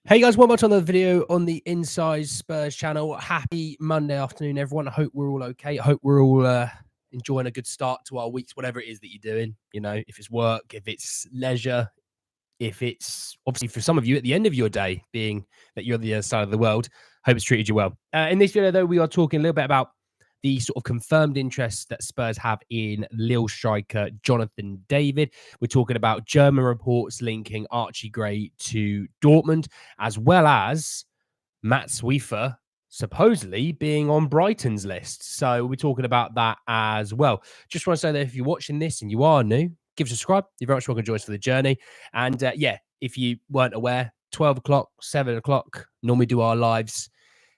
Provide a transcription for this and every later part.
Hey guys, welcome back to another video on the Inside Spurs channel. Happy Monday afternoon, everyone. I hope we're all okay. I hope we're all enjoying a good start to our weeks, whatever it is that you're doing. You know, if it's work, if it's leisure, if it's obviously for some of you at the end of your day, being that you're the other side of the world. Hope it's treated you well. In this video, though, we are talking a little bit about the sort of confirmed interest that Spurs have in Lille striker Jonathan David. We're talking about German reports linking Archie Gray to Dortmund, as well as Mats Wieffer supposedly being on Brighton's list. So we're talking about that as well. Just want to say that if you're watching this and you are new, give us a subscribe. You're very much welcome to join us for the journey. And if you weren't aware, 12 o'clock, 7 o'clock, normally do our lives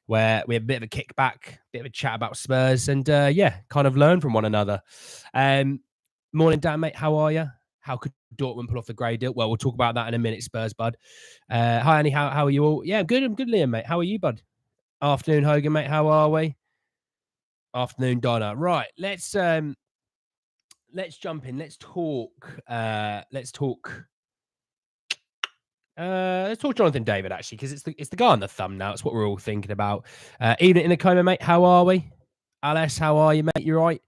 where we have a bit of a kickback, bit of a chat about Spurs, and kind of learn from one another. Morning, Dan, mate. How are you? How could Dortmund pull off the Grey deal? Well, we'll talk about that in a minute, Spurs, bud. Hi, Annie. How are you all? Yeah, I'm good. I'm good, Liam, mate. How are you, bud? Afternoon, Hogan, mate. How are we? Afternoon, Donna. Right, let's jump in. Let's talk Jonathan David, actually, because it's the guy on the thumbnail. It's what we're all thinking about. Even in a coma, mate. How are we? Alice, how are you, mate? You right?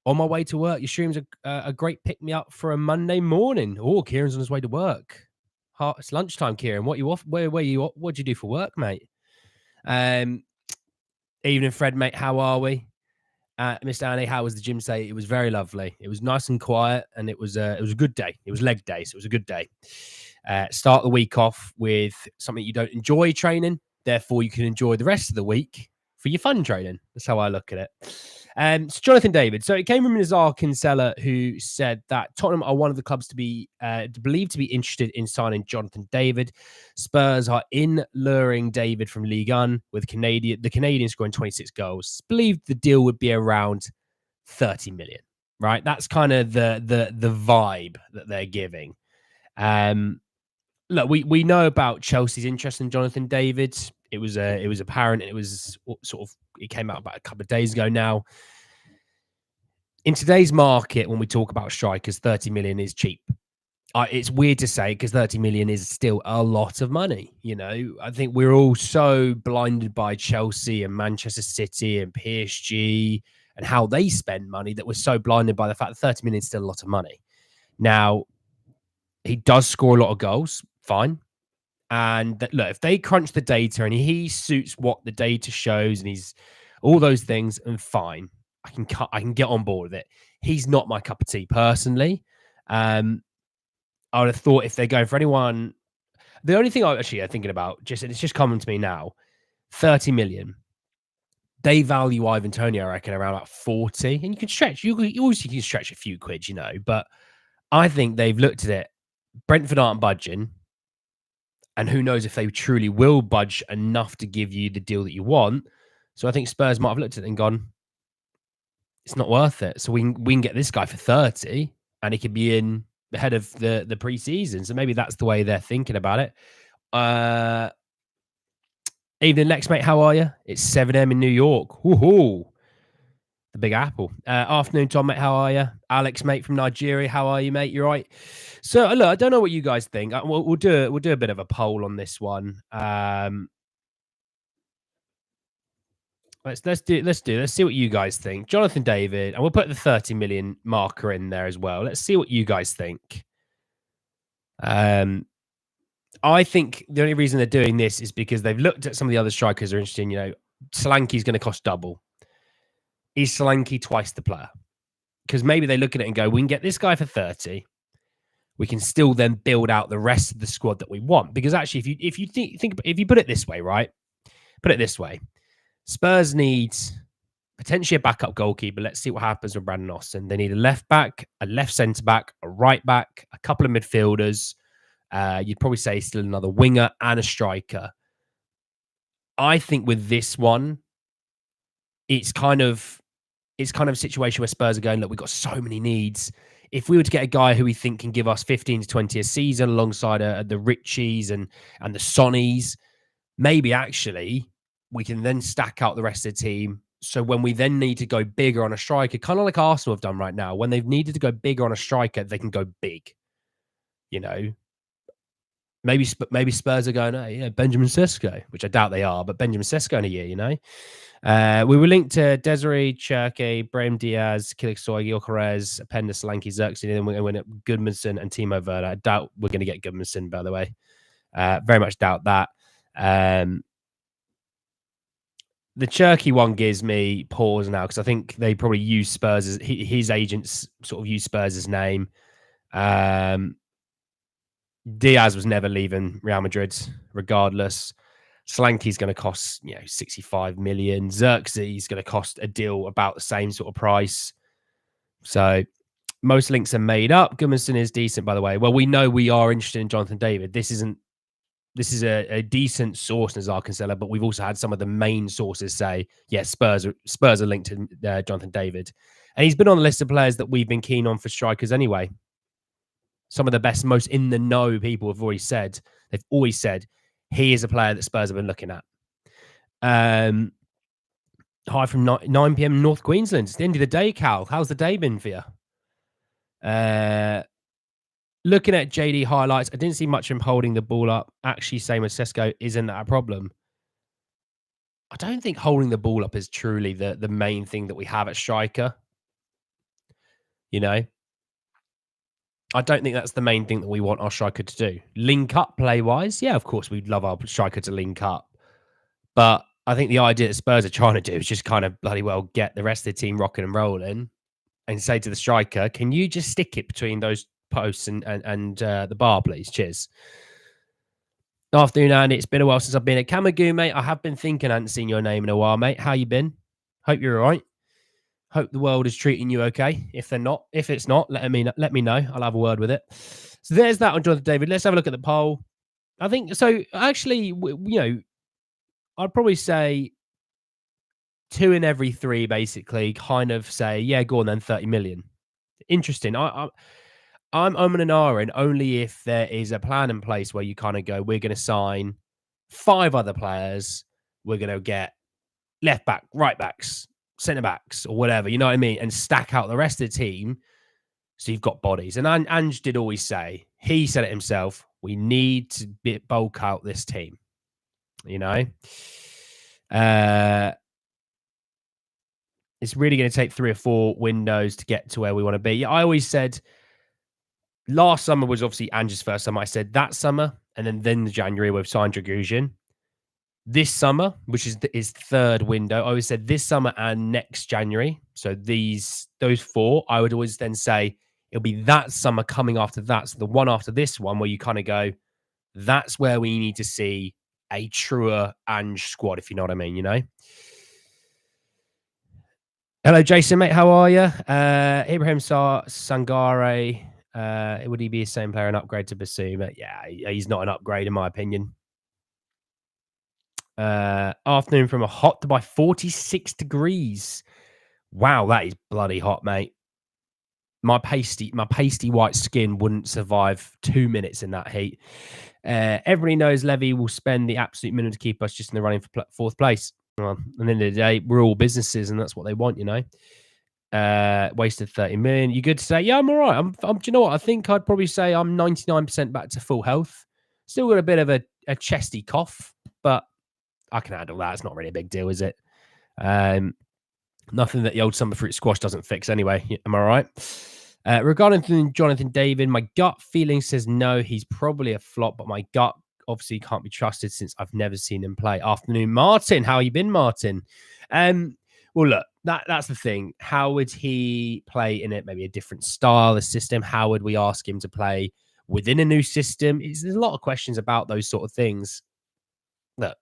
On my way to work. Your stream's a great pick me up for a Monday morning. Oh, Kieran's on his way to work. It's lunchtime, Kieran. What you off? Where you? What'd you do for work, mate? Evening, Fred, mate. How are we? Mr. Annie, how was the gym say? It was very lovely. It was nice and quiet, and it was a good day. It was leg day, so it was a good day. Start the week off with something you don't enjoy training. Therefore, you can enjoy the rest of the week for your fun training. That's how I look at it. So Jonathan David. So it came from Nazar Kinsella, who said that Tottenham are one of the clubs to be believed to be interested in signing Jonathan David. Spurs are in luring David from Ligue 1 with the Canadian scoring 26 goals. Believed the deal would be around 30 million. Right, that's kind of the vibe that they're giving. Look, we know about Chelsea's interest in Jonathan David. It was apparent. It was it came out about a couple of days ago now. In today's market, when we talk about strikers, 30 million is cheap. It's weird to say because 30 million is still a lot of money. You know, I think we're all so blinded by Chelsea and Manchester City and PSG and how they spend money that we're so blinded by the fact that 30 million is still a lot of money. Now, he does score a lot of goals, fine. And look, if they crunch the data and he suits what the data shows and he's all those things, and fine, I can get on board with it. He's not my cup of tea personally. I would have thought if they're going for anyone, the only thing I'm thinking about, it's just coming to me now, 30 million. They value Ivan Toney, I reckon, around like 40. And you can stretch, you obviously can stretch a few quid, you know, but I think they've looked at it. Brentford aren't budging. And who knows if they truly will budge enough to give you the deal that you want. So I think Spurs might have looked at it and gone, it's not worth it. So we can get this guy for 30 and he could be in ahead of the pre-season. So maybe that's the way they're thinking about it. Evening, Lex, mate. How are you? It's 7 a.m. in New York. Woohoo! The Big Apple. Afternoon, Tom, mate. How are you? Alex, mate, from Nigeria. How are you, mate? You're right. So, look, I don't know what you guys think. We'll do a bit of a poll on this one. Let's see what you guys think. Jonathan David, and we'll put the 30 million marker in there as well. Let's see what you guys think. I think the only reason they're doing this is because they've looked at some of the other strikers are interested in, you know, Solanke's going to cost double. Is Solanke twice the player? Because maybe they look at it and go, we can get this guy for 30. We can still then build out the rest of the squad that we want. Because actually, if you put it this way, right? Put it this way. Spurs needs potentially a backup goalkeeper. Let's see what happens with Brandon Austin. They need a left back, a left centre back, a right back, a couple of midfielders. You'd probably say still another winger and a striker. I think with this one, it's kind of a situation where Spurs are going, look, we've got so many needs. If we were to get a guy who we think can give us 15 to 20 a season alongside the Richies and the Sonnies, maybe actually we can then stack out the rest of the team. So when we then need to go bigger on a striker, kind of like Arsenal have done right now, when they've needed to go bigger on a striker, they can go big. You know, Maybe Spurs are going, oh, yeah, Benjamin Sesko, which I doubt they are, but Benjamin Sesko in a year, you know. We were linked to Desiree, Cherke, Brahim Diaz, Kiliksoy, Gyökeres, Penda, Solanke, Xerxes, and then we're going to win it Goodmanson and Timo Werner. I doubt we're going to get Goodmanson, by the way. Very much doubt that. The Cherky one gives me pause now because I think they probably use Spurs as his agents sort of use Spurs' name. Diaz was never leaving Real Madrid, regardless. Solanke's going to cost 65 million. Xerxes is going to cost a deal about the same sort of price. So most links are made up. Goodmanson is decent, by the way. Well, we know we are interested in Jonathan David. This is a decent source, Nazar Kinsella, but we've also had some of the main sources say, yes, Spurs are linked to Jonathan David. And he's been on the list of players that we've been keen on for strikers anyway. Some of the best, most in the know people have always said, he is a player that Spurs have been looking at. Hi from 9 p.m. North Queensland. It's the end of the day, Cal. How's the day been for you? Looking at JD highlights, I didn't see much of him holding the ball up. Actually, same as Sesko, isn't that a problem? I don't think holding the ball up is truly the main thing that we have at striker. You know? I don't think that's the main thing that we want our striker to do. Link up play-wise, yeah, of course, we'd love our striker to link up. But I think the idea that Spurs are trying to do is just kind of bloody well get the rest of the team rocking and rolling and say to the striker, can you just stick it between those posts and the bar, please? Cheers. Afternoon, Andy. It's been a while since I've been at Camagoo, mate. I have been thinking I hadn't seen your name in a while, mate. How you been? Hope you're all right. Hope the world is treating you okay. If it's not, let me know. I'll have a word with it. So there's that on Jonathan David. Let's have a look at the poll. I think so. Actually, I'd probably say 2 in every 3 basically kind of say, yeah, go on then, 30 million. Interesting. I'm an R only if there is a plan in place where you kind of go, we're going to sign 5 other players. We're going to get left back, right backs, centre backs, or whatever, you know what I mean? And stack out the rest of the team so you've got bodies. And Ange did always say, he said it himself, we need to bulk out this team, you know? It's really going to take 3 or 4 windows to get to where we want to be. Yeah, I always said last summer was obviously Ange's first summer. I said that summer, and then the January we've signed Dragusin. This summer, which is his 3rd window, I always said this summer and next January. So those 4, I would always then say it'll be that summer coming after that. So the one after this one where you kind of go, that's where we need to see a truer Ange squad, if you know what I mean, you know? Hello, Jason, mate. How are you? Ibrahim Sangare. Would he be the same player, an upgrade to Basuma? Yeah, he's not an upgrade, in my opinion. Afternoon from a hot Dubai, 46 degrees. Wow, that is bloody hot, mate. My pasty white skin wouldn't survive 2 minutes in that heat. Everybody knows Levy will spend the absolute minimum to keep us just in the running for 4th place. Well, at the end of the day, we're all businesses, and that's what they want, you know. Wasted 30 million. You good to say? Yeah, I'm all right. Do you know what? I think I'd probably say I'm 99% back to full health. Still got a bit of a chesty cough, but I can handle that. It's not really a big deal, is it? Nothing that the old summer fruit squash doesn't fix anyway. Am I right? Regarding Jonathan David, my gut feeling says no, he's probably a flop, but my gut obviously can't be trusted since I've never seen him play. Afternoon, Martin. How you been, Martin? Well, look, that's the thing. How would he play in it? Maybe a different style, a system. How would we ask him to play within a new system? There's a lot of questions about those sort of things. Look,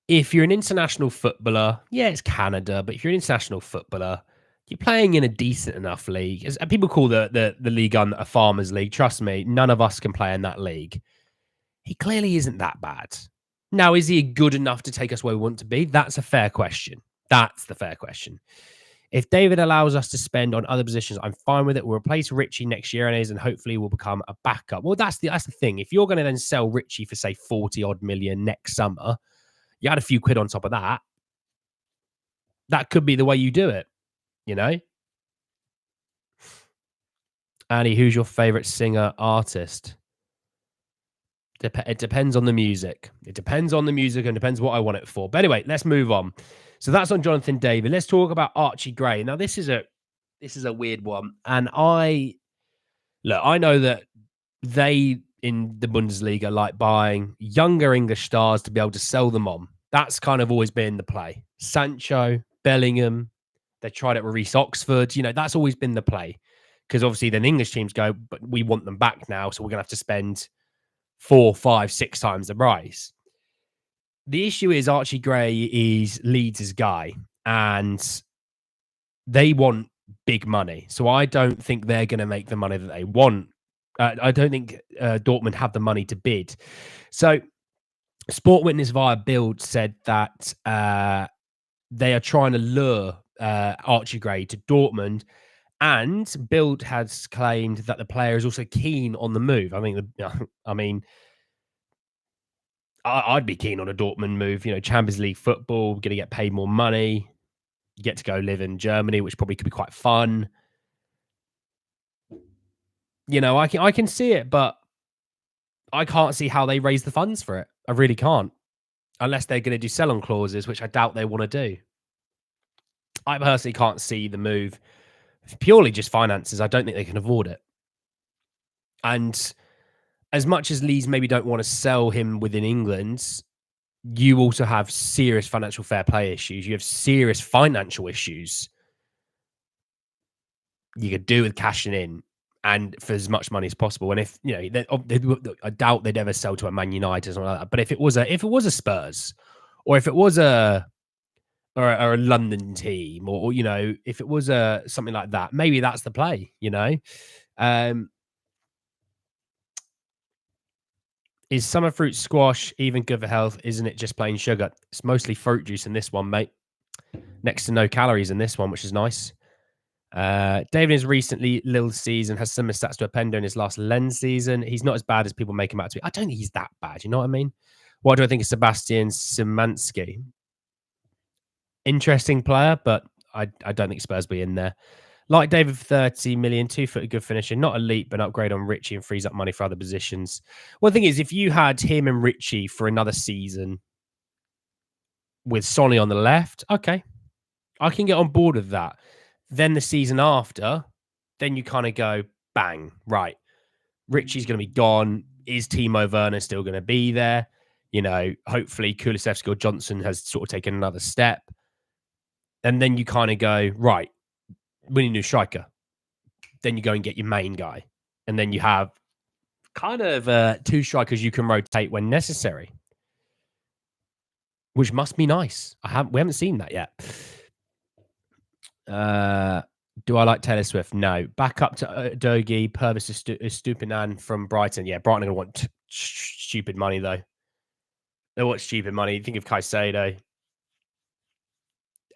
if you're an international footballer, yeah, it's Canada, but if you're an international footballer, you're playing in a decent enough league. As people call the league a farmers league. Trust me, none of us can play in that league. He clearly isn't that bad. Now, is he good enough to take us where we want to be? That's a fair question. That's the fair question. If David allows us to spend on other positions, I'm fine with it. We'll replace Richie next year and hopefully we'll become a backup. Well, that's the thing. If you're going to then sell Richie for, say, 40 odd million next summer, you add a few quid on top of that, that could be the way you do it, you know? Annie, who's your favorite singer artist? It depends on the music. It depends on the music and depends what I want it for. But anyway, let's move on. So that's on Jonathan David. Let's talk about Archie Gray. Now, this is a weird one. And I know that they in the Bundesliga like buying younger English stars to be able to sell them on. That's kind of always been the play. Sancho, Bellingham, they tried it with Reece Oxford. That's always been the play. Because obviously then English teams go, but we want them back now. So we're going to have to spend 4, 5, 6 times the price. The issue is Archie Gray is Leeds' guy, and they want big money. So I don't think they're going to make the money that they want. I don't think Dortmund have the money to bid. So Sport Witness via Bild said that they are trying to lure Archie Gray to Dortmund, and Bild has claimed that the player is also keen on the move. I'd be keen on a Dortmund move. Champions League football, going to get paid more money. You get to go live in Germany, which probably could be quite fun. I can see it, but I can't see how they raise the funds for it. I really can't. Unless they're going to do sell-on clauses, which I doubt they want to do. I personally can't see the move. Purely just finances. I don't think they can afford it. And as much as Leeds maybe don't want to sell him within England, you also have serious financial fair play issues. You have serious financial issues. You could do with cashing in and for as much money as possible. And if I doubt they'd ever sell to a Man United or something like that. But if it was a Spurs, or if it was a London team, or if it was something like that, maybe that's the play. Is summer fruit squash even good for health? Isn't it just plain sugar? It's mostly fruit juice in this one, mate. Next to no calories in this one, which is nice. David is recently little season has similar stats to Openda in his last Lens season. He's not as bad as people make him out to be. I don't think he's that bad. You know what I mean? What do I think of Sebastian Szymanski? Interesting player, but I don't think Spurs will be in there. Like David for 30 million, 2-footed good finisher, not elite, but upgrade on Richie and frees up money for other positions. Well, the thing is, if you had him and Richie for another season with Sonny on the left, okay, I can get on board with that. Then the season after, then you kind of go, bang, right. Richie's going to be gone. Is Timo Werner still going to be there? Hopefully Kulusevski or Johnson has sort of taken another step. And then you kind of go, right, we need a new striker. Then you go and get your main guy. And then you have kind of 2 strikers you can rotate when necessary, which must be nice. We haven't seen that yet. Do I like Taylor Swift? No. Back up to Dogie, Purvis Stupinan from Brighton. Yeah, Brighton are going to want stupid money, though. They want stupid money. Think of Caicedo,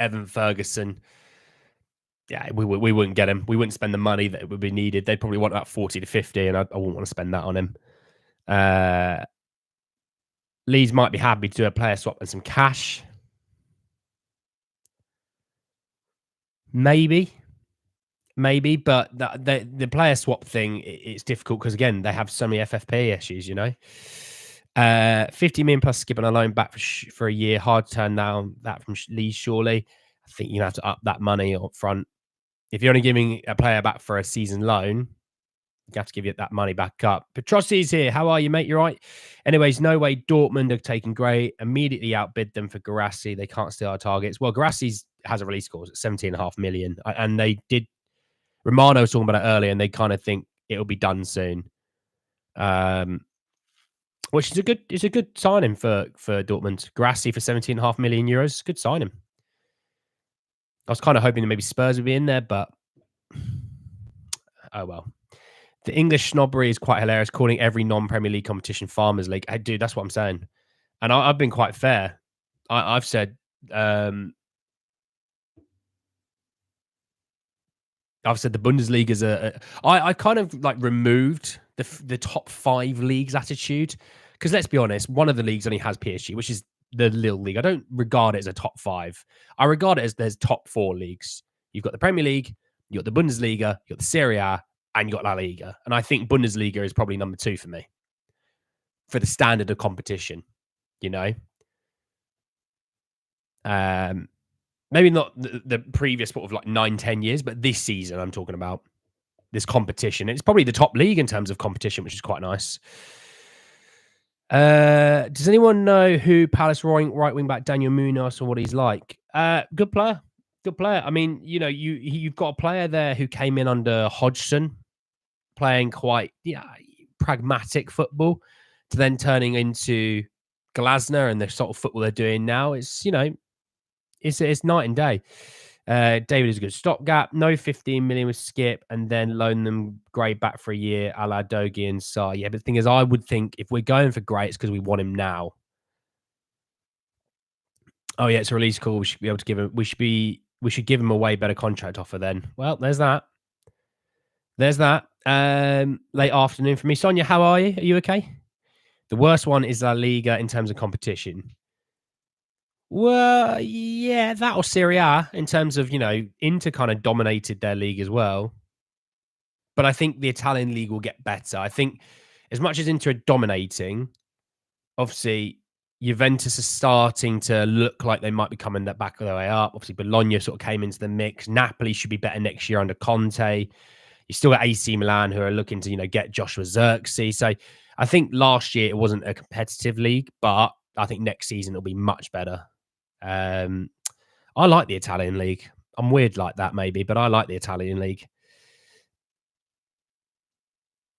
Evan Ferguson. Yeah, we wouldn't get him. We wouldn't spend the money that would be needed. They'd probably want about 40 to 50, and I wouldn't want to spend that on him. Leeds might be happy to do a player swap and some cash. Maybe, but the player swap thing, it's difficult because, again, they have so many FFP issues, 50 million plus skipping a loan back for a year. Hard to turn down that from Leeds, surely. I think you have to up that money up front. If you're only giving a player back for a season loan, you have to give that money back up. Petrosi's here. How are you, mate? You're right. Anyways, no way Dortmund are taking Gray. Immediately outbid them for Guirassy. They can't steal our targets. Well, Guirassy has a release clause at 17.5 million. And they did. Romano was talking about it earlier, and they kind of think it'll be done soon. Which is a good signing for Dortmund. Guirassy for 17.5 million euros. Good signing. I was kind of hoping that maybe Spurs would be in there, but oh well. The English snobbery is quite hilarious, calling every non-Premier League competition Farmers League. Hey, dude, that's what I'm saying. And I've been quite fair. I've said the Bundesliga is I kind of like removed the top 5 leagues attitude, because let's be honest, one of the leagues only has PSG, which is the little league. I don't regard it as a top 5. I regard it as there's top 4 leagues. You've got the Premier League, you've got the Bundesliga, you've got the Serie A, and you got La Liga. And I think Bundesliga is probably number 2 for me for the standard of competition, you know? Maybe not the previous sort of like 9-10 years, but this season I'm talking about, this competition. It's probably the top league in terms of competition, which is quite nice. Does anyone know who Palace right wing back Daniel Munoz or what he's like? Good player. Good player. I mean, you know, you've got a player there who came in under Hodgson, playing quite pragmatic football, to then turning into Glasner and the sort of football they're doing now. It's, you know, it's night and day. David is a good stopgap. No 15 million with Skip, and then loan them Gray back for a year, a la Dogie and Sarr. Yeah, but the thing is, I would think if we're going for Gray, it's because we want him now. Oh yeah, it's a release call. We should be able to give him. We should give him a way better contract offer then. Well, there's that. There's that. Late afternoon for me. Sonia, how are you? Are you okay? The worst one is La Liga in terms of competition. Well, yeah, that or Serie A in terms of, you know, Inter kind of dominated their league as well. But I think the Italian league will get better. I think as much as Inter are dominating, obviously Juventus are starting to look like they might be coming back all the way up. Obviously, Bologna sort of came into the mix. Napoli should be better next year under Conte. You still got AC Milan who are looking to, you know, get Joshua Zirkzee. So I think last year it wasn't a competitive league, but I think next season it'll be much better. I like the Italian league. I'm weird like that maybe, but I like the Italian league.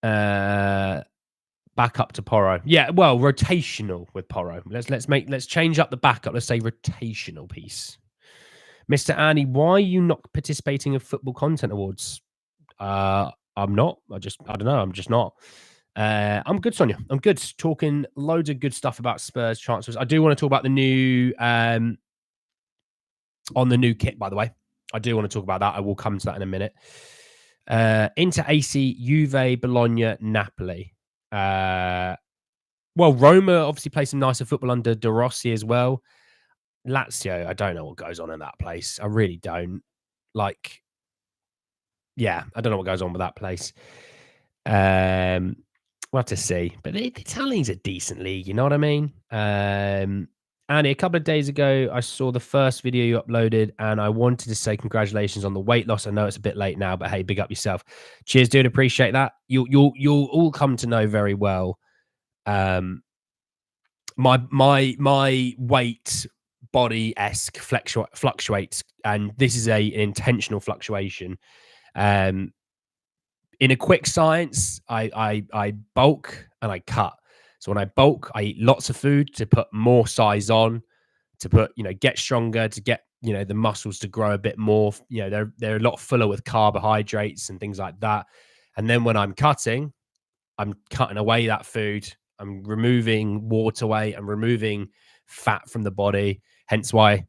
Back up to Porro. Yeah, well, rotational with Porro. Let's change up the backup. Let's say rotational piece. Mr. Annie, why are you not participating in Football Content Awards? I'm not. I don't know. I'm just not. I'm good, Sonia. I'm good. Talking loads of good stuff about Spurs transfers. I do want to talk about the new on the new kit, by the way. I do want to talk about that. I will come to that in a minute. Inter AC, Juve, Bologna, Napoli. Well, Roma obviously plays some nicer football under De Rossi as well. Lazio, I don't know what goes on in that place. I really don't. Like, yeah, I don't know what goes on with that place. We'll have to see. But the Italian's a decent league, you know what I mean? Annie, a couple of days ago, I saw the first video you uploaded, and I wanted to say congratulations on the weight loss. I know it's a bit late now, but hey, big up yourself. Cheers, dude. Appreciate that. You'll all come to know very well. My weight body-esque fluctuates, and this is an intentional fluctuation. In a quick science, I bulk and I cut. So when I bulk, I eat lots of food to put more size on, to put, you know, get stronger, to get, you know, the muscles to grow a bit more. You know, they're a lot fuller with carbohydrates and things like that. And then when I'm cutting away that food. I'm removing water weight. I'm removing fat from the body. Hence why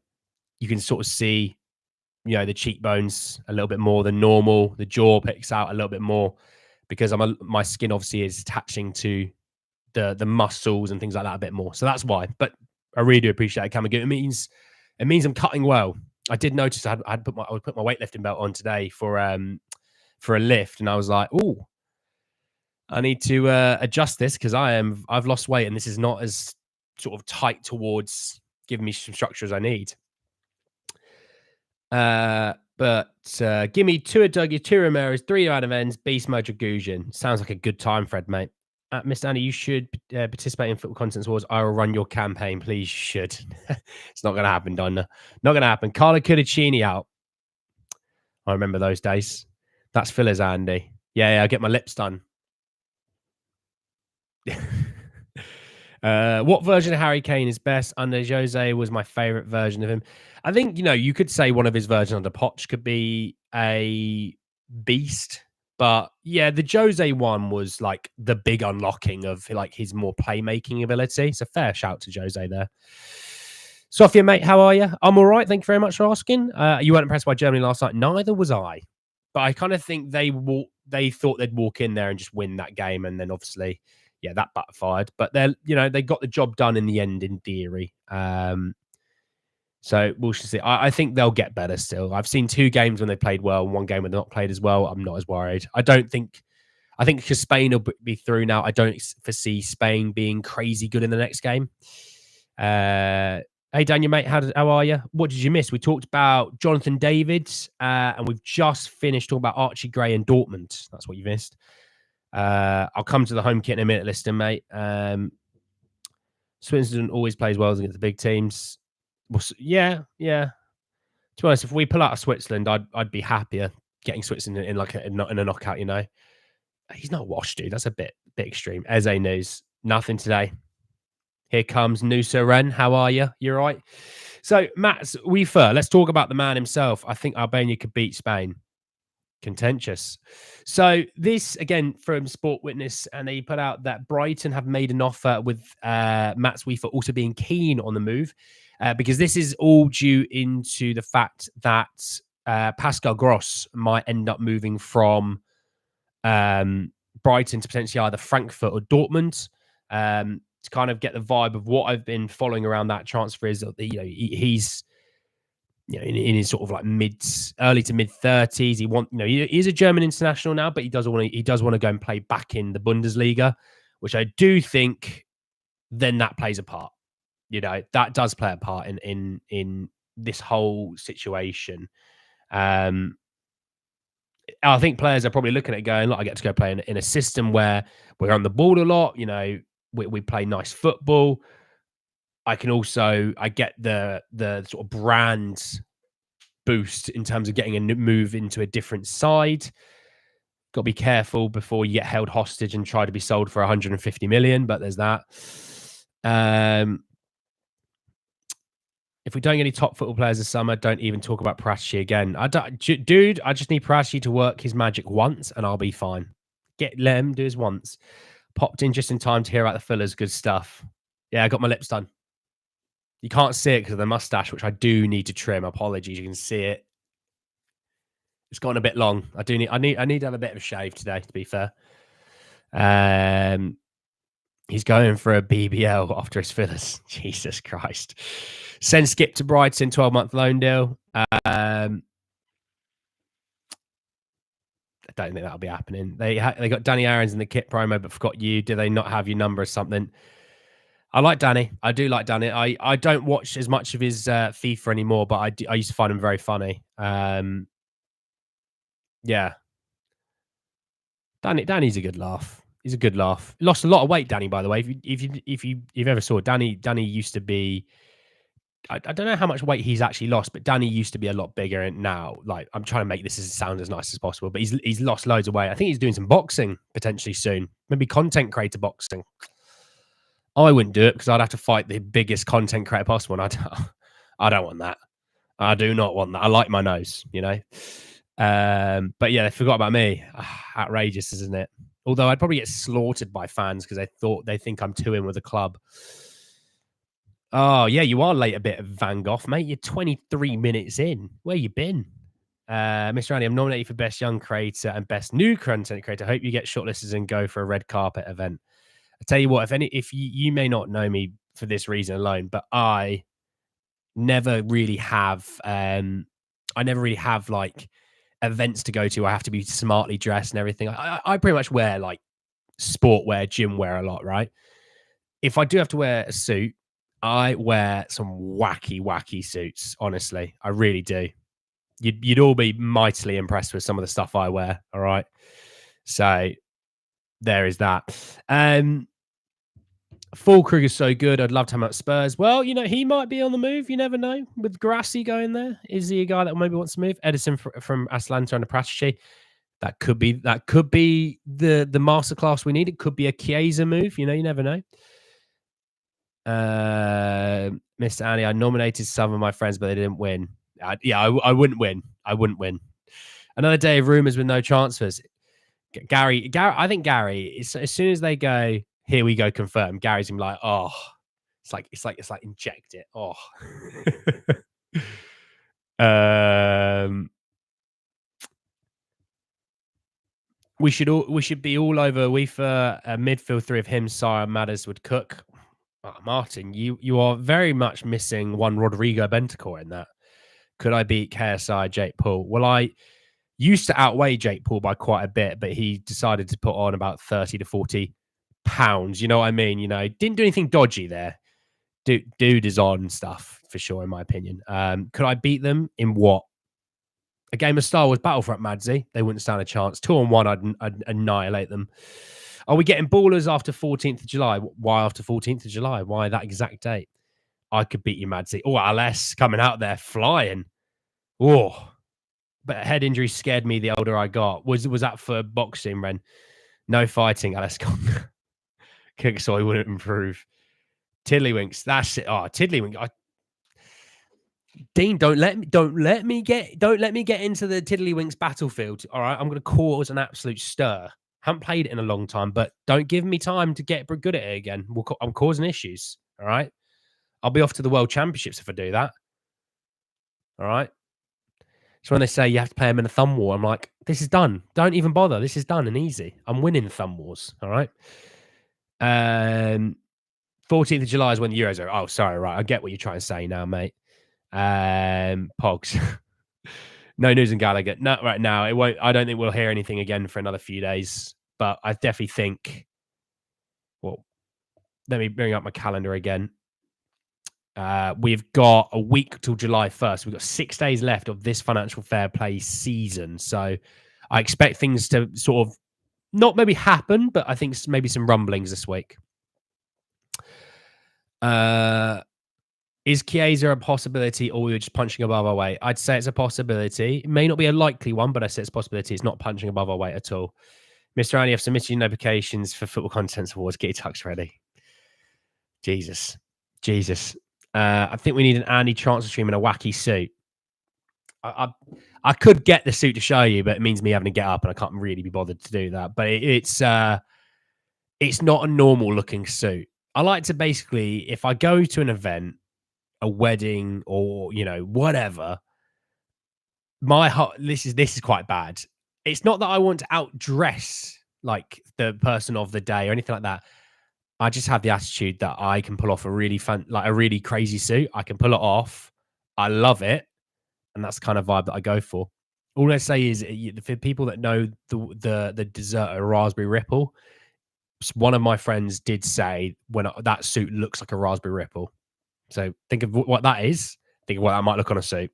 you can sort of see, you know, the cheekbones a little bit more than normal. The jaw picks out a little bit more because my skin obviously is attaching to the muscles and things like that a bit more. So that's why. But I really do appreciate it, Cameron. It means I'm cutting well. I did notice I would put my weightlifting belt on today for a lift, and I was like, oh, I need to adjust this because I've lost weight, and this is not as sort of tight towards giving me some structure as I need. But give me 2 Dougie, 2 Ramirez, 3 Adam Ends, Beast Mode Dragosian. Sounds like a good time, Fred, mate. Mr. Andy, you should participate in Football Content Awards. I will run your campaign. Please, you should. It's not going to happen, Donna. Not going to happen. Carlo Cudicini out. I remember those days. That's fillers, Andy. Yeah, I get my lips done. What version of Harry Kane is best? Under Jose was my favorite version of him. I think, you know, you could say one of his versions under Poch could be a beast. But yeah, the Jose one was like the big unlocking of like his more playmaking ability. So fair shout to Jose there. Sophia, mate, how are you? I'm all right. Thank you very much for asking. You weren't impressed by Germany last night. Neither was I. But I kind of think they thought they'd walk in there and just win that game. And then obviously, yeah, that backfired. But they got the job done in the end, in theory. So we'll see. I think they'll get better still. I've seen 2 games when they played well and 1 game when they're not played as well. I'm not as worried. I think because Spain will be through now, I don't foresee Spain being crazy good in the next game. Hey, Daniel, mate, how are you? What did you miss? We talked about Jonathan David, and we've just finished talking about Archie Gray and Dortmund. That's what you missed. I'll come to the home kit in a minute, listener, mate. Switzerland always plays well against the big teams. Well, yeah. To be honest, if we pull out of Switzerland, I'd be happier getting Switzerland in like in a knockout. You know, he's not washed, dude. That's a bit extreme. Eze news, nothing today. Here comes Nusa Ren. How are you? You're right. So, Mats Wieffer, let's talk about the man himself. I think Albania could beat Spain. Contentious. So, this again from Sport Witness, and they put out that Brighton have made an offer with Mats Wieffer also being keen on the move, because this is all due into the fact that Pascal Gross might end up moving from Brighton to potentially either Frankfurt or Dortmund. To kind of get the vibe of what I've been following around that transfer is that he's in his sort of like early to mid 30s. He's a German international now, but he does want to go and play back in the Bundesliga, which I do think then that plays a part. That does play a part in this whole situation. I think players are probably looking at it going, look, I get to go play in a system where we're on the ball a lot. We play nice football. I get the sort of brand boost in terms of getting a move into a different side. Got to be careful before you get held hostage and try to be sold for 150 million, but there's that. If we don't get any top football players this summer, don't even talk about Prachi again. I just need Prachi to work his magic once and I'll be fine. Let him do his once. Popped in just in time to hear about the fillers. Good stuff. Yeah, I got my lips done. You can't see it because of the mustache, which I do need to trim. Apologies, you can see it. It's gotten a bit long. I need to have a bit of a shave today, to be fair. He's going for a BBL after his fillers. Jesus Christ. Send Skip to Brighton, 12-month loan deal. I don't think that'll be happening. They got Danny Aarons in the kit promo, but forgot you. Do they not have your number or something? I like Danny. I do like Danny. I don't watch as much of his FIFA anymore, but I used to find him very funny. Yeah. Danny's a good laugh. He's a good laugh. Lost a lot of weight, Danny, by the way. If you've ever saw Danny used to be, I don't know how much weight he's actually lost, but Danny used to be a lot bigger, and now, like, I'm trying to make this sound as nice as possible, but he's lost loads of weight. I think he's doing some boxing potentially soon, maybe content creator boxing. I wouldn't do it because I'd have to fight the biggest content creator possible, and I don't want that. I do not want that. I like my nose, But yeah, they forgot about me. Outrageous, isn't it? Although I'd probably get slaughtered by fans because they think I'm too in with the club. Oh, yeah, you are late a bit, Van Gogh, mate. You're 23 minutes in. Where you been? Mr. Andy, I'm nominated for Best Young Creator and Best New Content Creator. I hope you get shortlisted and go for a red carpet event. I tell you what, if you may not know me for this reason alone, but I never really have like events to go to. I have to be smartly dressed and everything. I pretty much wear like sport wear, gym wear a lot, right? If I do have to wear a suit, I wear some wacky suits. Honestly, I really do. You'd all be mightily impressed with some of the stuff I wear. All right, so there is that. Fulkrug is so good. I'd love to have him at Spurs. Well, he might be on the move. You never know. With Grassi going there, is he a guy that maybe wants to move? Edison from Atlanta and Prachi. That could be the masterclass we need. It could be a Chiesa move. You never know. Mr. Annie, I nominated some of my friends, but they didn't win. I wouldn't win. I wouldn't win. Another day of rumors with no transfers. Gary, I think Gary, as soon as they go, here we go, confirm. Gary's gonna be like, oh, it's like inject it. Oh, we should be all over Wieffer. Midfield 3 of him, Sire, Matters would cook. Oh, Martin, you are very much missing one Rodrigo Bentancur in that. Could I beat KSI Jake Paul? Well, I used to outweigh Jake Paul by quite a bit, but he decided to put on about 30 to 40 pounds. You know what I mean? You know, didn't do anything dodgy there. Dude is on stuff for sure, in my opinion. Could I beat them in what? A game of Star Wars Battlefront, Madsy. They wouldn't stand a chance. 2-on-1, I'd annihilate them. Are we getting ballers after 14th of July? Why after 14th of July? Why that exact date? I could beat you, Madsy. Oh, Aless coming out there flying. Oh, but head injury scared me the older I got. Was that for boxing, Ren? No fighting, Aless. Kicksoy wouldn't improve. Tiddlywinks. That's it. Oh, Tiddlywinks. Dean, don't let me get into the Tiddlywinks battlefield. All right, I'm going to cause an absolute stir. Haven't played it in a long time, but don't give me time to get good at it again. I'm causing issues. All right, I'll be off to the World Championships if I do that. All right. So when they say you have to play them in a thumb war, I'm like, this is done. Don't even bother. This is done and easy. I'm winning thumb wars. All right. 14th of July is when the Euros are. Oh, sorry. Right. I get what you're trying to say now, mate. Pogs. No news in Gallagher. Not right now. It won't. I don't think we'll hear anything again for another few days. But I definitely think. Well, let me bring up my calendar again. We've got a week till July 1st. We've got 6 days left of this financial fair play season. So I expect things to sort of not maybe happen, but I think maybe some rumblings this week. Is Chiesa a possibility, or we're just punching above our weight? I'd say it's a possibility. It may not be a likely one, but I say it's a possibility. It's not punching above our weight at all. Mr. Andy, I've submitted your notifications for Football Contents Awards. Get your tux ready. Jesus. I think we need an Andy transfer stream in a wacky suit. I could get the suit to show you, but it means me having to get up, and I can't really be bothered to do that. But it's not a normal looking suit. I like to basically, if I go to an event, a wedding, or whatever, my heart. This is quite bad. It's not that I want to outdress like the person of the day or anything like that. I just have the attitude that I can pull off a really fun, like a really crazy suit. I can pull it off. I love it. And that's the kind of vibe that I go for. All I say is, for people that know the dessert of raspberry ripple, one of my friends did say that suit looks like a raspberry ripple. So think of what that is. Think of what that might look on a suit.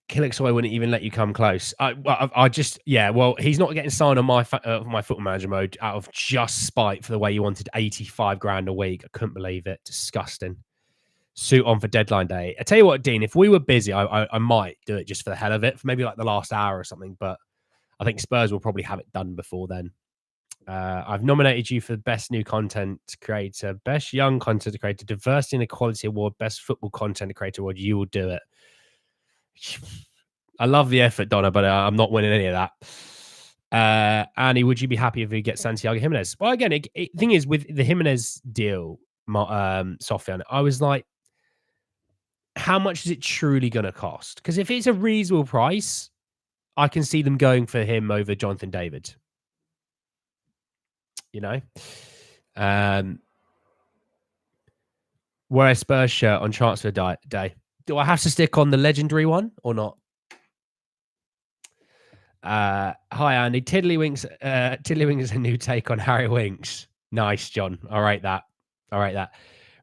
Killixoy wouldn't even let you come close. I just, well, he's not getting signed on my Football Manager mode out of just spite for the way he wanted 85 grand a week. I couldn't believe it. Disgusting. Suit on for deadline day. I tell you what, Dean, if we were busy, I might do it just for the hell of it, for maybe like the last hour or something. But I think Spurs will probably have it done before then. I've nominated you for the best new content creator, best young content creator, diversity and equality award, best football content creator award. You will do it. I love the effort, Donna, but I'm not winning any of that. Annie, would you be happy if we get Santiago Jimenez? Well, again, the thing is with the Jimenez deal, Sofian, I was like, how much is it truly going to cost? Because if it's a reasonable price, I can see them going for him over Jonathan David. Wear a Spurs shirt on transfer day. Do I have to stick on the legendary one or not? Hi, Andy. Tiddlywinks is a new take on Harry Winks. Nice, John. All right, that.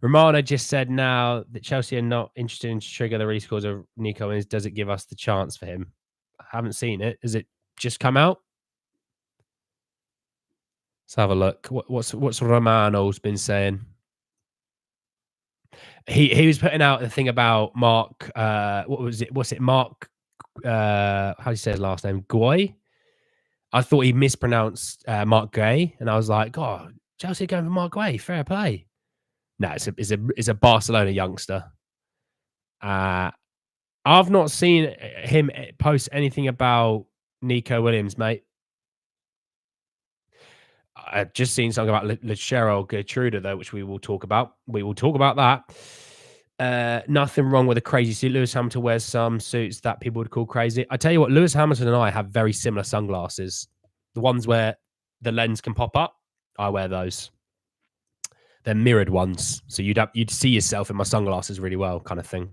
Romana just said now that Chelsea are not interested in to trigger the rescores of Nico Williams. Does it give us the chance for him? I haven't seen it. Has it just come out? Let's have a look. What's Romano's been saying? He was putting out the thing about Mark. What was it? What's it? Mark. How do you say his last name? Goy. I thought he mispronounced Mark Gray, and I was like, "God, Chelsea going for Mark Gray? Fair play." No, it's a Barcelona youngster. I've not seen him post anything about Nico Williams, mate. I've just seen something about Lutsharel Geertruida, though, which we will talk about. We will talk about that. Nothing wrong with a crazy suit. Lewis Hamilton wears some suits that people would call crazy. I tell you what, Lewis Hamilton and I have very similar sunglasses. The ones where the lens can pop up. I wear those. They're mirrored ones, so you'd see yourself in my sunglasses really well, kind of thing.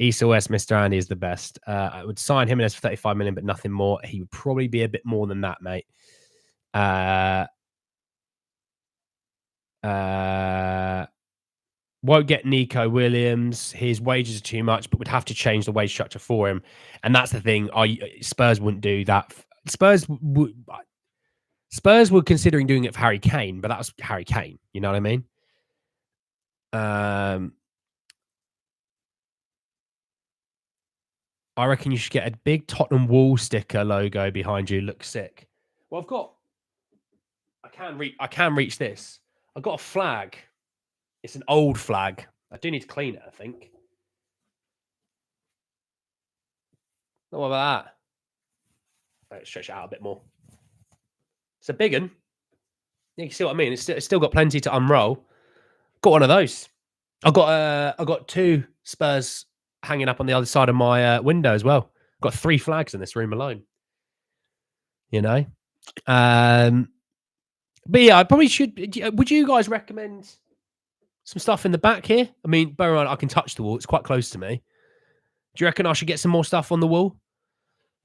East or West, Mr. Andy is the best. I would sign him in as for 35 million, but nothing more. He would probably be a bit more than that, mate. Won't get Nico Williams. His wages are too much, but would have to change the wage structure for him. And that's the thing. Spurs wouldn't do that. Spurs were considering doing it for Harry Kane, but that was Harry Kane. You know what I mean? I reckon you should get a big Tottenham wall sticker logo behind you. Looks sick. Well, I can reach this. I've got a flag. It's an old flag. I do need to clean it, I think. What about that? Let's stretch it out a bit more. It's a big one. You can see what I mean. It's still got plenty to unroll. Got one of those. I got 2 Spurs hanging up on the other side of my window as well. Got 3 flags in this room alone. You know, but yeah, I probably should. Would you guys recommend some stuff in the back here? I mean, bear in mind, I can touch the wall. It's quite close to me. Do you reckon I should get some more stuff on the wall?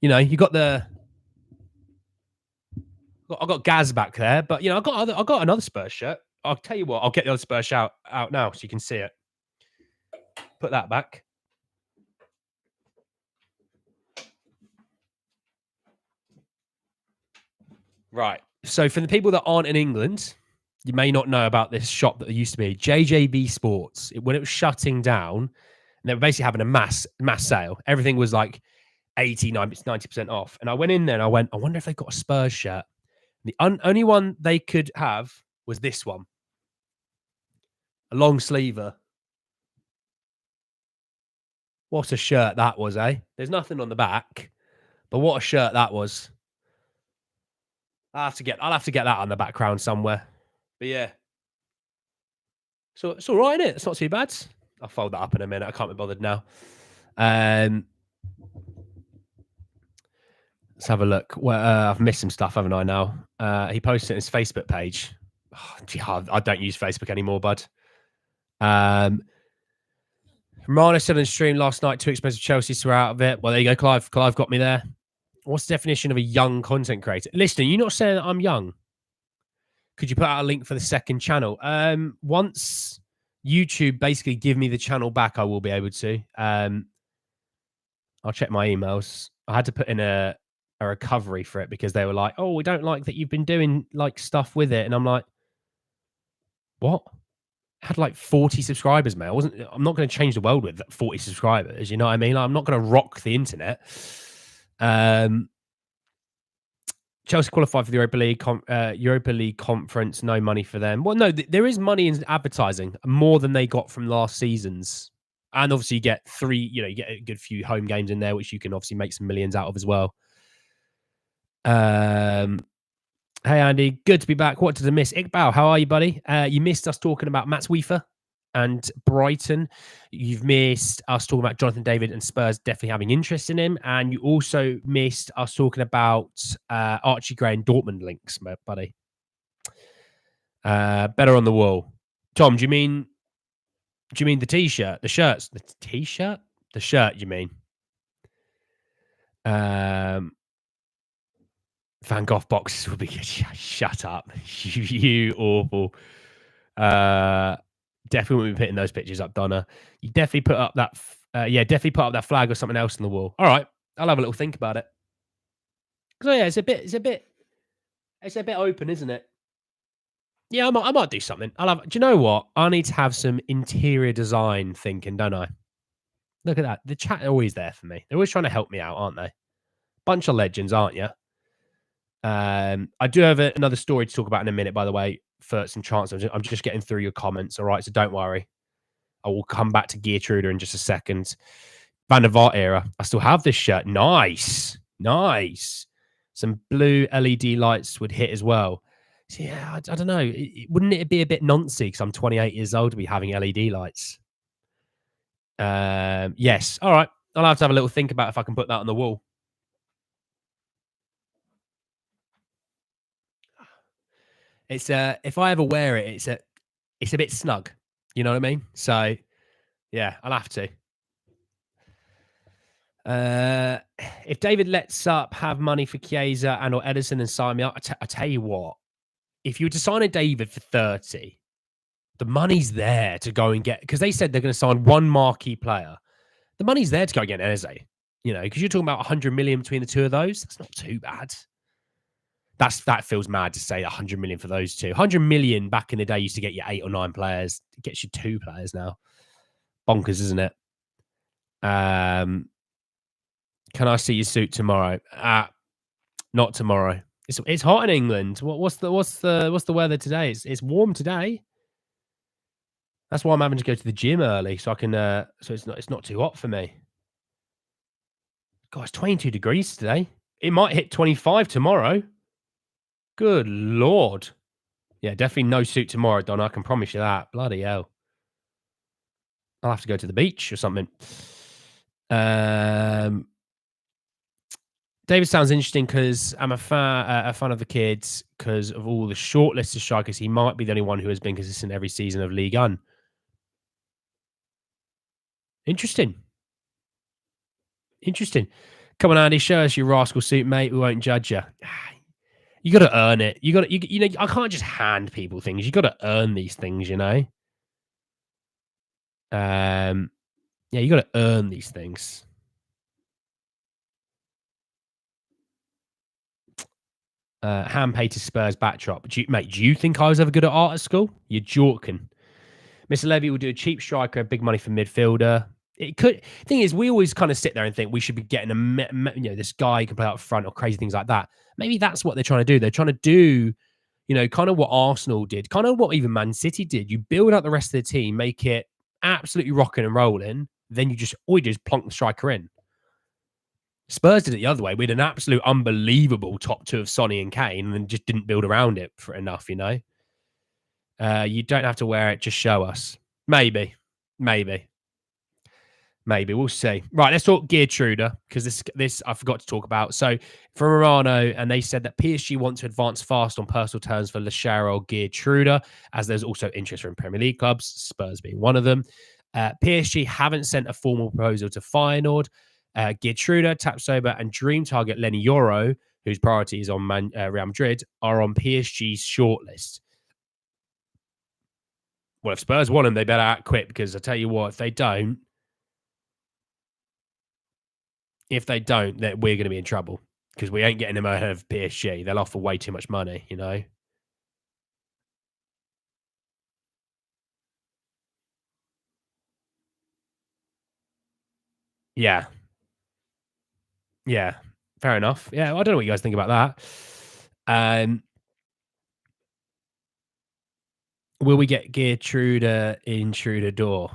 You know, you got I got Gaz back there, but you know, I got another Spurs shirt. I'll tell you what, I'll get the other Spurs shirt out now so you can see it. Put that back. Right. So for the people that aren't in England, you may not know about this shop that there used to be, JJB Sports. When it was shutting down, they were basically having a mass sale. Everything was like 80, 90% off. And I went in there and I wonder if they got a Spurs shirt. The only one they could have was this one. A long sleever. What a shirt that was, eh? There's nothing on the back, but what a shirt that was. I'll have to get that on the background somewhere. But yeah. So it's all right, isn't it? It's not too bad. I'll fold that up in a minute. I can't be bothered now. Let's have a look. Well, I've missed some stuff, haven't I, now? He posted it on his Facebook page. Oh, gee, I don't use Facebook anymore, bud. Romano said on stream last night, 2 expensive Chelsea, so we're out of it. Well, there you go, Clive. Clive got me there. What's the definition of a young content creator? Listen, you're not saying that I'm young. Could you put out a link for the second channel? Once YouTube basically give me the channel back, I will be able to. I'll check my emails. I had to put in a recovery for it because they were like, "Oh, we don't like that you've been doing like stuff with it," and I'm like, "What?" I had like 40 subscribers, mate. I'm not going to change the world with 40 subscribers. You know what I mean? I'm not going to rock the internet. Chelsea qualified for the Europa League conference. No money for them. Well, no, there is money in advertising, more than they got from last season's. And obviously you get you get a good few home games in there, which you can obviously make some millions out of as well. Hey, Andy, good to be back. What did I miss? Iqbal, how are you, buddy? You missed us talking about Mats Wieffer and Brighton. You've missed us talking about Jonathan David and Spurs definitely having interest in him. And you also missed us talking about Archie Gray and Dortmund links, buddy. Better on the wall. Tom, do you mean the t-shirt? The shirts? The t-shirt? The shirt, you mean? Van Gogh boxes will be good. Shut up. You awful. Definitely won't be putting those pictures up, Donna. You definitely put up that definitely put up that flag or something else on the wall. All right. I'll have a little think about it. So yeah, it's a bit open, isn't it? Yeah, I might do something. Do you know what? I need to have some interior design thinking, don't I? Look at that. The chat are always there for me. They're always trying to help me out, aren't they? Bunch of legends, aren't you? I do have another story to talk about in a minute, by the way, for some chance. I'm just getting through your comments, all right? So don't worry. I will come back to Geertruida in just a second. Van der Vaart era. I still have this shirt. Nice. Some blue LED lights would hit as well. So yeah, I don't know. Wouldn't it be a bit noncy because I'm 28 years old to be having LED lights? Yes. All right. I'll have to have a little think about if I can put that on the wall. It's if I ever wear it, it's a bit snug. You know what I mean? So yeah, I'll have to. Uh, if David lets up, have money for Chiesa and or Edison and sign me up, I tell you what, if you were to sign a David for 30, the money's there to go and get, because they said they're going to sign one marquee player. The money's there to go get Eze, because you're talking about 100 million between the two of those. That's not too bad. That feels mad to say 100 million for those two. 100 million back in the day used to get you 8 or 9 players. It gets you 2 players now. Bonkers, isn't it? Can I see your suit tomorrow? Not tomorrow. It's hot in England. What's the weather today? It's warm today. That's why I'm having to go to the gym early so I can so it's not too hot for me. God, it's 22 degrees today. It might hit 25 tomorrow. Good Lord. Yeah, definitely no suit tomorrow, Don. I can promise you that. Bloody hell. I'll have to go to the beach or something. David sounds interesting because I'm a fan of the kids because of all the shortlisted strikers. He might be the only one who has been consistent every season of League One. Interesting. Come on, Andy, show us your rascal suit, mate. We won't judge you. You got to earn it. I can't just hand people things. You got to earn these things, Yeah, you got to earn these things. Hand painted Spurs backdrop. Do you think I was ever good at art at school? You're jorking. Mr. Levy will do a cheap striker, big money for midfielder. It could. Thing is, we always kind of sit there and think we should be getting this guy who can play up front or crazy things like that. Maybe that's what they're trying to do. They're trying to do, kind of what Arsenal did, kind of what even Man City did. You build up the rest of the team, make it absolutely rocking and rolling. Then you just plonk the striker in. Spurs did it the other way. We had an absolute unbelievable top two of Sonny and Kane, and then just didn't build around it for enough. You don't have to wear it. Just show us. Maybe. We'll see. Right, let's talk Geertruida because this I forgot to talk about. So from Morano, and they said that PSG want to advance fast on personal terms for Lutsharel Geertruida, as there's also interest from Premier League clubs, Spurs being one of them. PSG haven't sent a formal proposal to Feyenoord. Geertruida, Tapsoba, and dream target Lenny Yoro, whose priority is on Real Madrid, are on PSG's shortlist. Well, if Spurs want them, they better act quick because I tell you what, if they don't, then we're going to be in trouble because we ain't getting them ahead of PSG. They'll offer way too much money, Yeah. Yeah. Fair enough. Yeah. I don't know what you guys think about that. Will we get Geertruida in Door?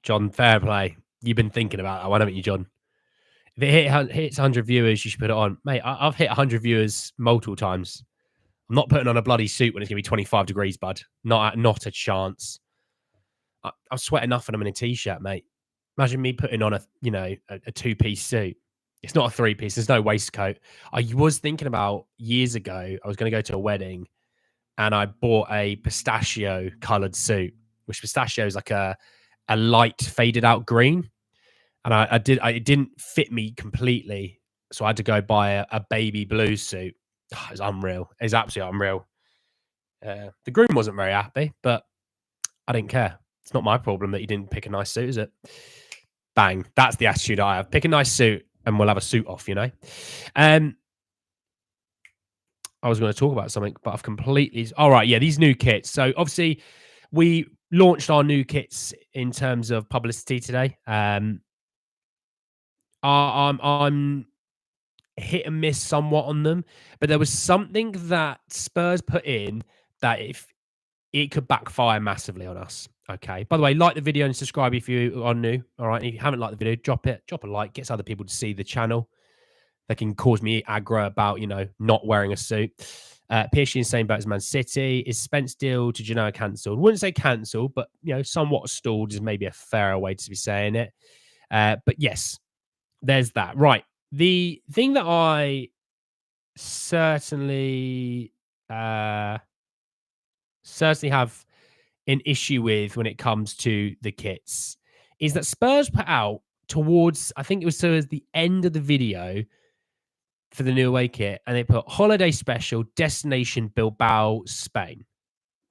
John, fair play. You've been thinking about that one, haven't you, John? If it hits 100 viewers, you should put it on. Mate, I've hit 100 viewers multiple times. I'm not putting on a bloody suit when it's going to be 25 degrees, bud. Not a chance. I'll sweat enough when I'm in a t-shirt, mate. Imagine me putting on a 2-piece suit. It's not a 3-piece. There's no waistcoat. I was thinking about years ago, I was going to go to a wedding and I bought a pistachio colored suit, which pistachio is like a light faded out green. And it didn't fit me completely. So I had to go buy a baby blue suit. Oh, it's unreal. It's absolutely unreal. The groom wasn't very happy, but I didn't care. It's not my problem that you didn't pick a nice suit, is it? Bang. That's the attitude I have. Pick a nice suit and we'll have a suit off, I was going to talk about something, but I've completely... All right, yeah, these new kits. So obviously we launched our new kits in terms of publicity today. I'm hit and miss somewhat on them, but there was something that Spurs put in that if it could backfire massively on us. Okay. By the way, like the video and subscribe if you are new. All right. If you haven't liked the video, drop a like, gets other people to see the channel. That can cause me aggro about, not wearing a suit. PSG in the same boat as Man City. Is Spence deal to Genoa cancelled? Wouldn't say cancelled, but, somewhat stalled is maybe a fairer way to be saying it. But yes, there's that. Right. The thing that I certainly certainly have an issue with when it comes to the kits is that Spurs put out towards, I think it was towards the end of the video for the new away kit, and they put holiday special, destination Bilbao, Spain.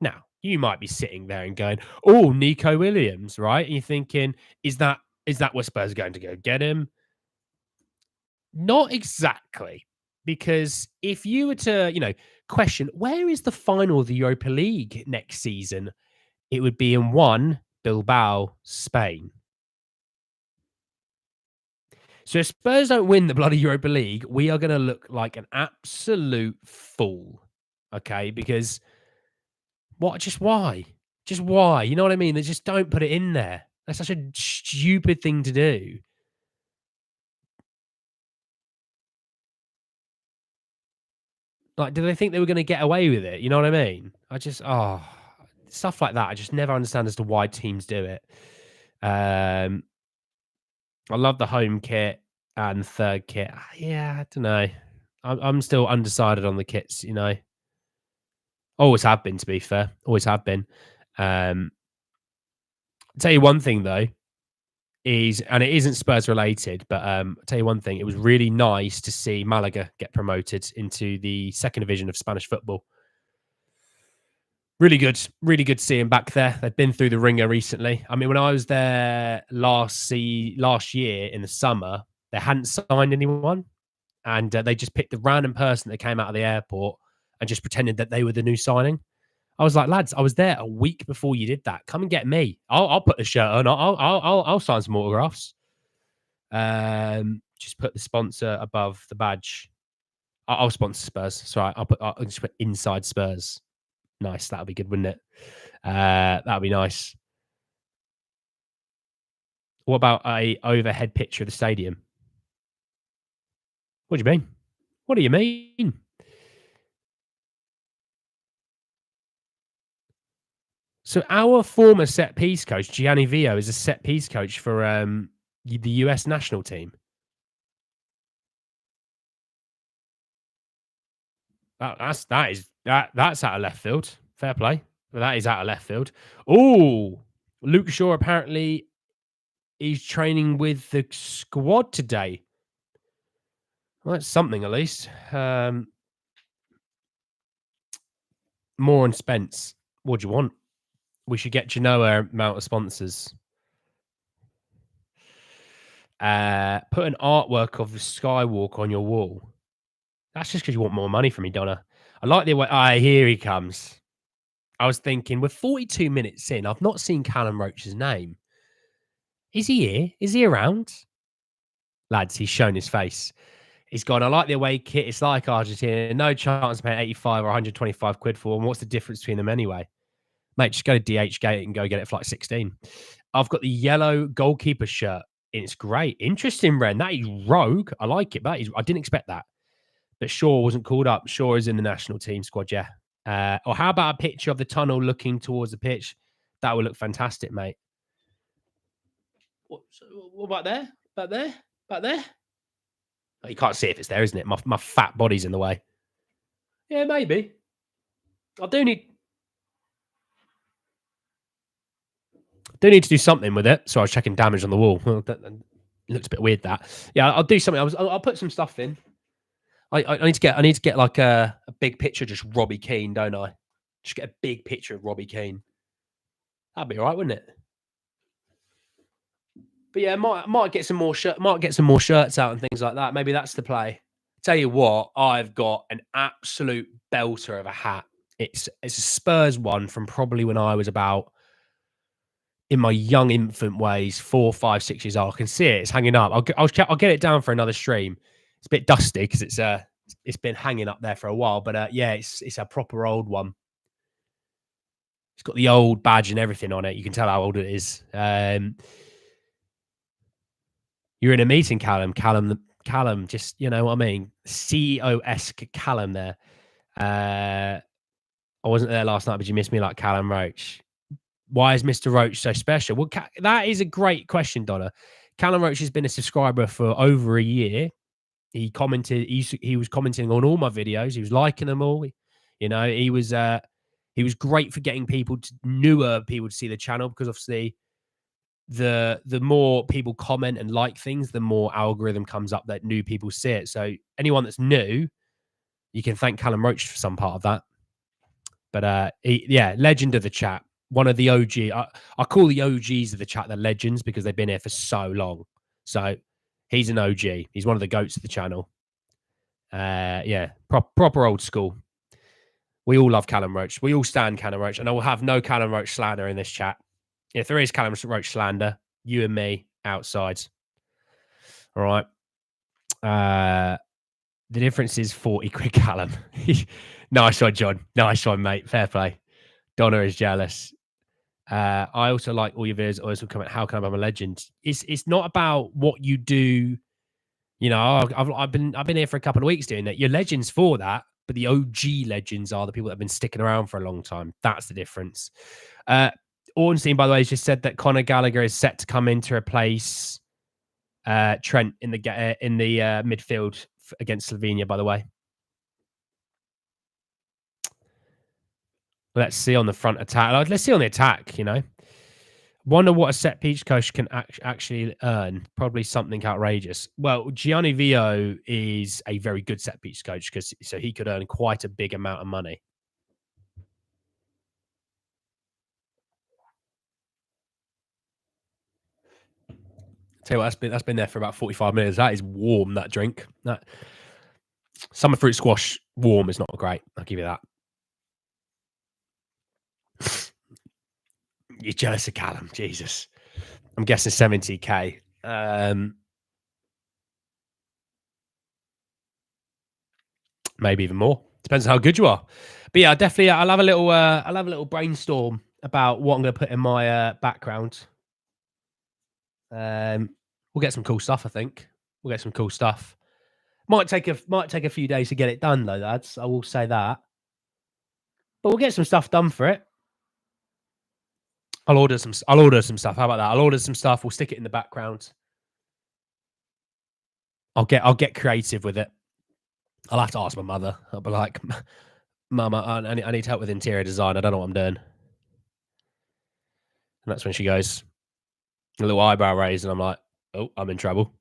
Now, you might be sitting there and going, "Oh, Nico Williams," right? And you're thinking, is that where Spurs are going to go get him? Not exactly, because if you were to, question where is the final of the Europa League next season, it would be in one Bilbao, Spain. So if Spurs don't win the bloody Europa League, we are going to look like an absolute fool. Okay, because what? Just why? Just why? You know what I mean? They just don't put it in there. That's such a stupid thing to do. Like, do they think they were going to get away with it? You know what I mean? Stuff like that. I just never understand as to why teams do it. I love the home kit and third kit. Yeah, I don't know. I'm still undecided on the kits. Always have been. To be fair, always have been. I'll tell you one thing though is, and it isn't Spurs related, but I'll tell you one thing. It was really nice to see Malaga get promoted into the second division of Spanish football. Really good seeing back there. They've been through the ringer recently. I mean, when I was there last year in the summer, they hadn't signed anyone, and they just picked a random person that came out of the airport and just pretended that they were the new signing. I was like, lads, I was there a week before you did that. Come and get me. I'll put the shirt on. I'll sign some autographs. Just put the sponsor above the badge. I'll sponsor Spurs. Sorry, I'll just put inside Spurs. Nice. That'll be good, wouldn't it? That'll be nice. What about a overhead picture of the stadium? What do you mean? What do you mean? So our former set piece coach, Gianni Vio, is a set piece coach for the US national team. That's out of left field. Fair play. But that is out of left field. Oh, Luke Shaw apparently is training with the squad today. Well, that's something at least. More on Spence. What do you want? We should get Genoa amount of sponsors. Put an artwork of the Skywalk on your wall. That's just because you want more money from me, Donna. I like the way. Here he comes. I was thinking, we're 42 minutes in. I've not seen Callum Roach's name. Is he here? Is he around? Lads, he's shown his face. He's gone, I like the away kit. It's like Argentina. No chance of paying 85 or 125 quid for them. What's the difference between them anyway? Mate, just go to DHgate and go get it for like 16. I've got the yellow goalkeeper shirt. It's great. Interesting, Ren. That is rogue. I like it. I didn't expect that. But Shaw wasn't called up. Shaw is in the national team squad, yeah. Or how about a picture of the tunnel looking towards the pitch? That would look fantastic, mate. What about there? Back there? Back there? Oh, you can't see if it's there, isn't it? My fat body's in the way. Yeah, maybe. I do need to do something with it. So I was checking damage on the wall. That looks a bit weird. That. Yeah, I'll do something. I'll put some stuff in. I need to get like a big picture, just Robbie Keane, don't I? Just get a big picture of Robbie Keane. That'd be all right, wouldn't it? But yeah, might get some more shirts out and things like that. Maybe that's the play. Tell you what, I've got an absolute belter of a hat. It's a Spurs one from probably when I was about in my young infant ways, 4, 5, 6 years old. I can see it. It's hanging up. I'll get it down for another stream. It's a bit dusty because it's been hanging up there for a while. But yeah, it's a proper old one. It's got the old badge and everything on it. You can tell how old it is. You're in a meeting, Callum. Callum, just, you know what I mean? CEO-esque Callum there. I wasn't there last night, but you missed me like Callum Roach. Why is Mr. Roach so special? Well, that is a great question, Donna. Callum Roach has been a subscriber for over a year. He commented. He was commenting on all my videos. He was liking them all. You know, he was great for getting newer people to see the channel, because obviously the more people comment and like things, the more algorithm comes up that new people see it. So anyone that's new, you can thank Callum Roach for some part of that. But legend of the chat. One of the OG. I call the OGs of the chat the legends because they've been here for so long. So he's an OG. He's one of the goats of the channel. Proper old school. We all love Callum Roach. We all stand Callum Roach, and I will have no Callum Roach slander in this chat. If there is Callum Roach slander, you and me outside. All right. The difference is 40 quid, Callum. Nice one, John. Nice one, mate. Fair play. Donna is jealous. I also like all your videos. Always comment, how can I become a legend? It's not about what you do. You know, I've been here for a couple of weeks doing that. You're legends for that, but the OG legends are the people that have been sticking around for a long time. That's the difference. Ornstein, by the way, has just said that Conor Gallagher is set to come in to replace Trent in the midfield against Slovenia, by the way. Let's see on the front attack. Let's see on the attack, you know. Wonder what a set piece coach can actually earn. Probably something outrageous. Well, Gianni Vio is a very good set piece coach, so he could earn quite a big amount of money. Tell you what, that's been there for about 45 minutes. That is warm, that drink. That summer fruit squash warm is not great. I'll give you that. You're jealous of Callum, Jesus. I'm guessing 70k. Maybe even more. Depends on how good you are. But yeah, definitely, I'll have a little brainstorm about what I'm going to put in my background. We'll get some cool stuff. I think we'll get some cool stuff. Might take a few days to get it done, though, lads. I will say that. But we'll get some stuff done for it. I'll order some stuff. How about that? I'll order some stuff. We'll stick it in the background. I'll get creative with it. I'll have to ask my mother. I'll be like, Mama, I need help with interior design. I don't know what I'm doing. And that's when she goes, a little eyebrow raise, and I'm like, oh, I'm in trouble.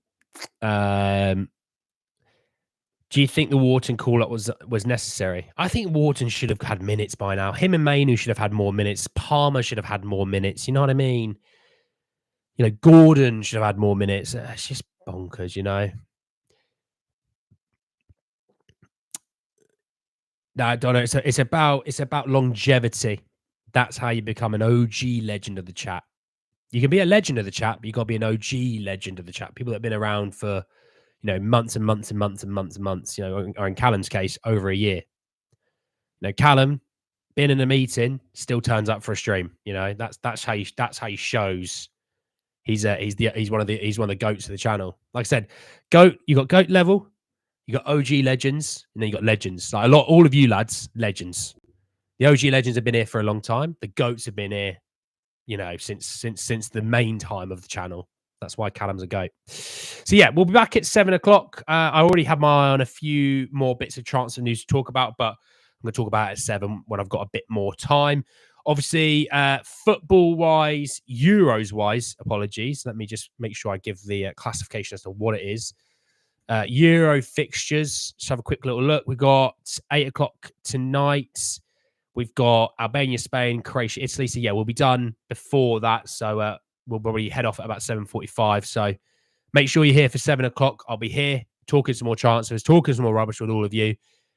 Do you think the Wharton call-up was necessary? I think Wharton should have had minutes by now. Him and Mainu should have had more minutes. Palmer should have had more minutes. You know what I mean? You know, Gordon should have had more minutes. It's just bonkers, you know? No, I don't know. It's about longevity. That's how you become an OG legend of the chat. You can be a legend of the chat, but you got to be an OG legend of the chat. People that have been around for, you know, months and months and months and months and months. You know, or in Callum's case, over a year. You know, Callum, being in a meeting, still turns up for a stream. You know, that's how he shows he's one of the goats of the channel. Like I said, goat. You got goat level. You got OG legends, and then you got legends. Like all of you lads, legends. The OG legends have been here for a long time. The goats have been here, you know, since the main time of the channel. That's why Callum's a goat. So yeah, we'll be back at 7 o'clock. I already have my eye on a few more bits of transfer news to talk about, but I'm going to talk about it at 7 when I've got a bit more time. Obviously, football-wise, Euros-wise, apologies. Let me just make sure I give the classification as to what it is. Euro fixtures. Let's have a quick little look. We've got 8 o'clock tonight. We've got Albania, Spain, Croatia, Italy. So yeah, we'll be done before that. So we'll probably head off at about 7:45. So make sure you're here for 7 o'clock. I'll be here talking some more transfers, talking some more rubbish with all of you.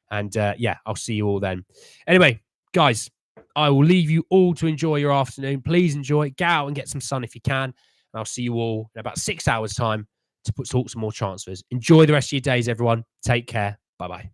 And yeah, I'll see you all then. Anyway, guys, I will leave you all to enjoy your afternoon. Please enjoy. Get out and get some sun if you can. And I'll see you all in about 6 hours' time to talk some more transfers. Enjoy the rest of your days, everyone. Take care. Bye-bye.